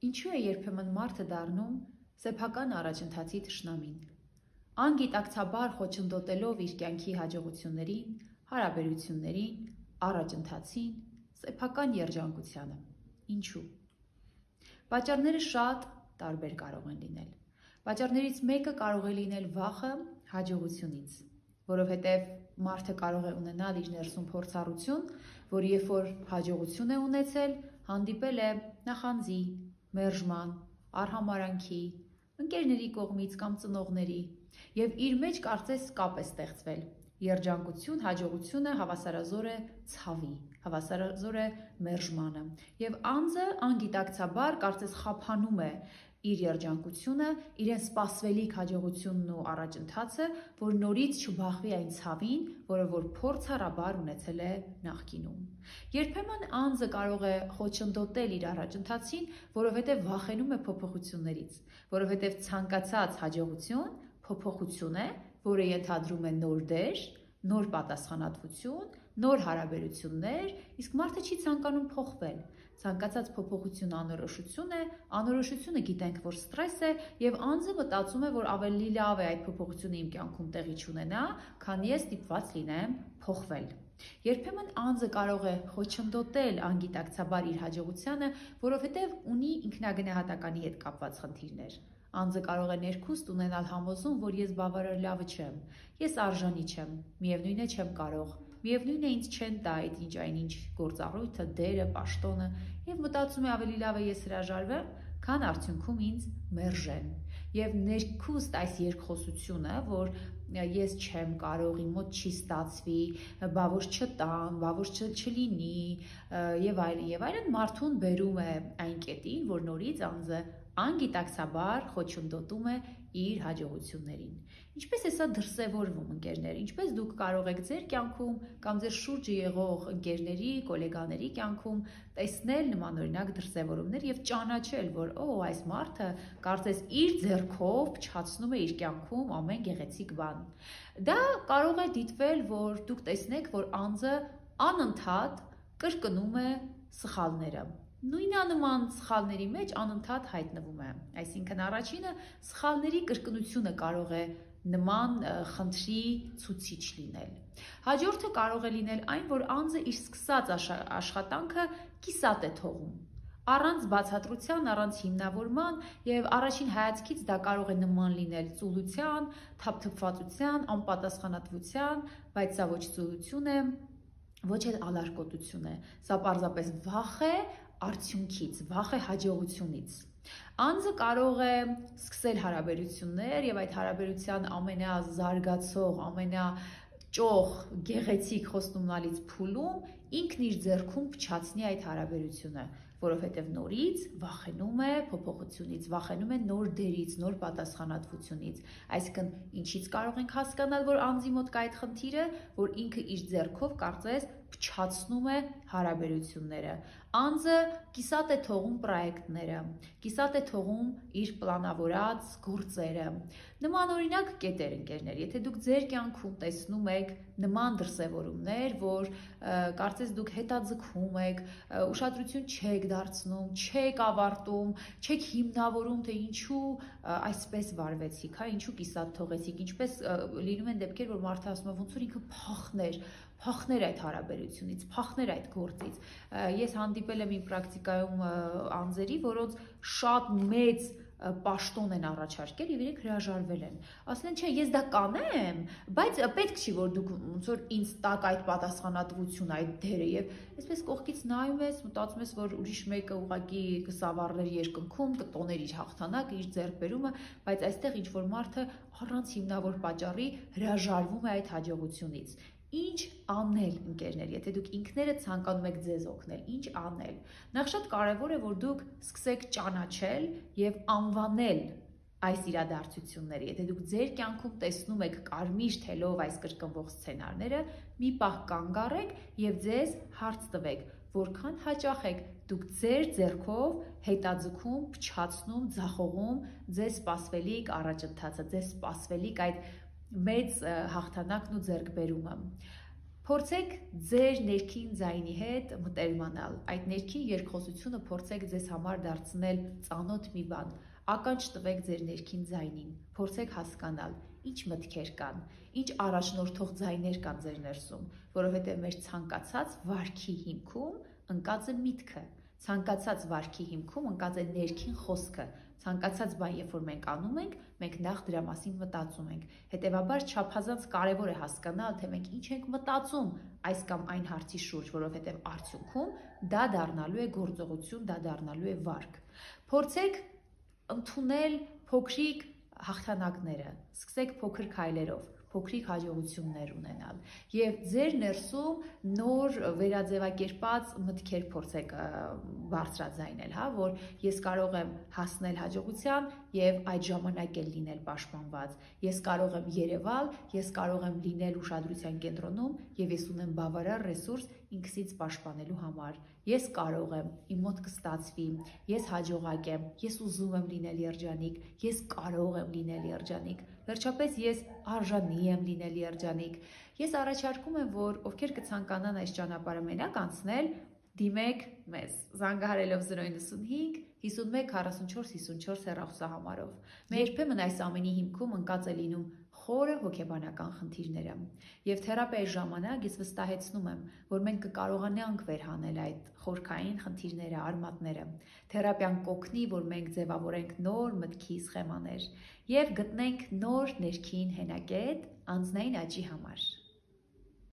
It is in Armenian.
Ինչու է երբեմն մարդը դառնում սեփական առաջընթացի թշնամին, անգիտակցաբար խոչընդոտելով իր կյանքի հաջողություններին, հարաբերություններին, առաջընթացին, սեփական երջանկությանը։ Ինչու՞։ Պատճառները շատ տարբեր կարող են լինել։ Պատճառներից մեկը կարող է լինել վախը հաջողությունից, որովհետև մարդը կարող է ունենալ իր ներսում փորձառություն, որ երբ որ հաջողություն է ունեցել, հանդիպել է նախանձի, մերժման, արհամարհանքի, ընկերների կողմից կամ ծնողների, եւ իր մեջ կարծես կապ է ստեղծվել։ Երջանկություն, հաջողությունը հավասարազոր է ցավի, հավասարազոր է մերժմանը, եւ անձը անգիտակցաբար կարծես խափանում է իր երջանկությունը, իրեն սպասվելիք հաջողությունն ու առաջընթացը, որ նորից չբախվի այն ցավին, որը որ փորձառաբար ունեցել է նախկինում։ Երբեմն անձը կարող է խոչընդոտել իր առաջընթացին, որովհետև վախենում է փոփոխություններից, որովհետև ցանկացած հաջողություն փոփոխություն է, որը ենթադրում է նոր դեր, նոր պատասխանատվություն, նոր հարաբերություններ, իսկ մարդը չի ցանկանում փոխվել։ Ցանկացած փոփոխություն անորոշություն է, անորոշությունը գիտենք, որ ստրես է, եւ անձը մտածում է, որ ավելի լավ է այդ փոփոխությունը իմ կյանքում տեղի չունենա, քան ես ստիպված լինեմ փոխվել։ Երբեմն անձը կարող է խոչընդոտել անգիտակցաբար իր հաջողությանը, որովհետև ունի ինքնագնահատականի հետ կապված խնդիրներ։ Անձը կարող է ներքուստ ունենալ համոզում, որ ես բավարար լավը չեմ, ես արժանի չեմ, միևնույն է չեմ կարող, միևնույն է ինձ չեն տա այնինչ գործառույթը, դերը, պաշտոնը, եւ մտածում է ավելի լավ է ես հրաժարվեմ, քան արդյունքում ինձ մերժեն։ Եւ ներքուստ այս երկխոսությունը, որ ես չեմ կարող, իմ մոտ չի ստացվի, բա որ չտան, բա որ չլինի, եւ այլն, մարդուն բերում է այն կետին, որ նորից անձը անգիտակցաբար խոչընդոտում է իր հաջողություններին։ Ինչպես է սա դրսևորվում, ընկերներ, ինչպես դուք կարող եք ձեր կյանքում կամ ձեր շուրջը եղող ընկերների, գոլեգաների կյանքում տեսնել նմանօրինակ դրսևորումներ եւ ճանաչել, որ այս մարդը կարծես իր ձեռքով փչացնում է իր կյանքում ամեն գեղեցիկ բան։ Դա կարող է դիտվել, որ դուք տեսնեք, որ անձը անընդհատ կրկնում է սխալները։ Նույնանման սխալների մեջ անընդհատ հայտնվում է։ Այսինքն առաջինը սխալների կրկնությունը կարող է նման խնդրի ցուցիչ լինել։ Հաջորդը կարող է լինել այն, որ անձը իր սկսած աշխատանքը կիսատ է թողում։ Առանց բացատրության, առանց հիմնավորման եւ առաջին հայացքից դա կարող է նման լինել ծուլության, թափթփվածության, անպատասխանատվության, բայց սա ոչ ծուլություն է, ոչ էլ ալարկոտություն է։ Սա պարզապես վախ է արդյունքից, վախ է հաջողությունից։ Անձը կարող է սկսել հարաբերություններ եւ այդ հարաբերության ամենազարգացող, ամենաճոխ, գեղեցիկ խոստումնալից փուլում ինքն իր ձեռքում փչացնի այդ հարաբերությունը, որովհետև նորից վախենում է փոփոխությունից, վախենում է նոր դերից, նոր պատասխանատվությունից։ Այսինքն ինչից կարող ենք հասկանալ, որ անձի մոտ կա այդ խնդիրը, որ ինքը իր ձեռքով կարծես փչացնում է հարաբերությունները։ Անձը կիսատ է թողում պրոյեկտները, կիսատ է թողում իր պլանավորած գործերը։ Նմանօրինակ կետեր, ընկերներ, եթե դուք ձեր կյանքում տեսնում եք նման դրսևորումներ, որ կարծես դուք հետաձգում եք, ուշադրություն չեք դարձնում, չեք ավարտում, չեք հիմնավորում, թե ինչու այսպես վարվեցիք, ինչու կիսատ թողեցիք, ինչպես լինում են դեպքեր, որ մարդը ասում է, ոնց որ ինքը փախներ այդ հարաբերությունից, փախներ այդ գործից։ Ես հանդիպել եմ իմ պրակտիկայում անձերի, որոնց շատ մեծ պաշտոն են առաջարկել եւ իրենք հրաժարվել են։ Ասել են, չէ, ես դա կանեմ, բայց պետք չի, որ դուք ոնց որ ինձ տակ այդ պատասխանատվությունը, այդ դերը եւ այսպես կողքից նայում ես, մտածում ես, որ ուրիշ մեկը ուղղակի կսավառներ երկնքում, կտոներ իր հաղթանակը, իր ձեռքբերումը, բայց այստեղ ինչ որ մարդը առանց հիմնավոր պատճառի հրաժարվում է այդ հաջողությունից։ Ինչ անել, ընկերներ, եթե դուք ինքներդ ցանկանում եք ձեզ օգնել, ինչ անել։ Նախ շատ կարևոր է, որ դուք սկսեք ճանաչել եւ անվանել այս իրադարձությունները։ Եթե դուք ձեր կյանքում տեսնում եք կարմիր թելով այս կրկնվող սցենարները, մի պահ կանգ առեք եւ ձեզ հարց տվեք, որքան հաճախ եք դուք ձեր ձեռքով հետաձգում, փչացնում, ձախողում ձեզ սպասվելիք առաջընթացը, ձեզ սպասվելիք այդ մեծ հաղթանակն ու ձեռքբերումը։ Փորձեք ձեր ներքին ձայնի հետ մտերմանալ, այդ ներքին երկխոսությունը փորձեք ձեզ համար դարձնել ծանոթ մի բան, ականջ տվեք ձեր ներքին ձայնին, փորձեք հասկանալ, ինչ մտքեր կան, ինչ առաջնորդող ձայներ կան ձեր ներսում, որովհետև մեր ցանկացած վարքի հիմքում ընկած է միտքը, ցանկացած վարքի հիմքում ընկած է ներքին խոսքը, ցանկացած բան, երբ որ մենք անում ենք, մենք նախ դրա մասին մտածում ենք, հետևաբար չափազանց կարևոր է հասկանալ, թե մենք ինչ ենք մտածում այս կամ այն հարցի շուրջ, որովհետև արդյունքում դա դառնալու է գործողություն, դա դառնալու է վարք։ Փորձեք ընդունել փոքրիկ հաղթանակները, սկսեք փոքր քայլերով, փոքրիկ հաջողություններ ունենալ եւ ձեր ներսում նոր վերաձևակերպած մտքեր փորձեք բարձրաձայնել, հա, որ ես կարող եմ հասնել հաջողության եւ այդ ժամանակ էլ լինել պաշտպանված, ես կարող եմ երևալ, ես կարող եմ լինել ուշադրության կենտրոնում եւ ես ունեմ բավարար ռեսուրս ինքսից պաշտպանելու համար, ես կարող եմ, իմ մոտ կստացվի, ես հաջողակ եմ, ես ուզում եմ լինել երջանիկ, ես կարող եմ լինել երջանիկ, վերջապես ես արժանի եմ լինել երջանիկ։ Ես առաջարկում եմ, որ ովքեր կցանկանան այս ճանապարհը մենակ անցնել, դիմեք մեզ, զանգահարելով 095 51 44 54 հեռախոսահամարով։ Երբեմն այս ամենի հիմքում ընկած է լինում խորը հոգեբանական խնդիրները։ Եվ թերապիայի ժամանակ ես վստահեցնում եմ, որ մենք կկարողանանք վերհանել այդ խորքային խնդիրները, արմատները։ Թերապիան կօգնի, որ մենք ձևավորենք նոր մտքի սխեմաներ եւ գտնենք նոր ներքին հենակետ անձնային աճի համար։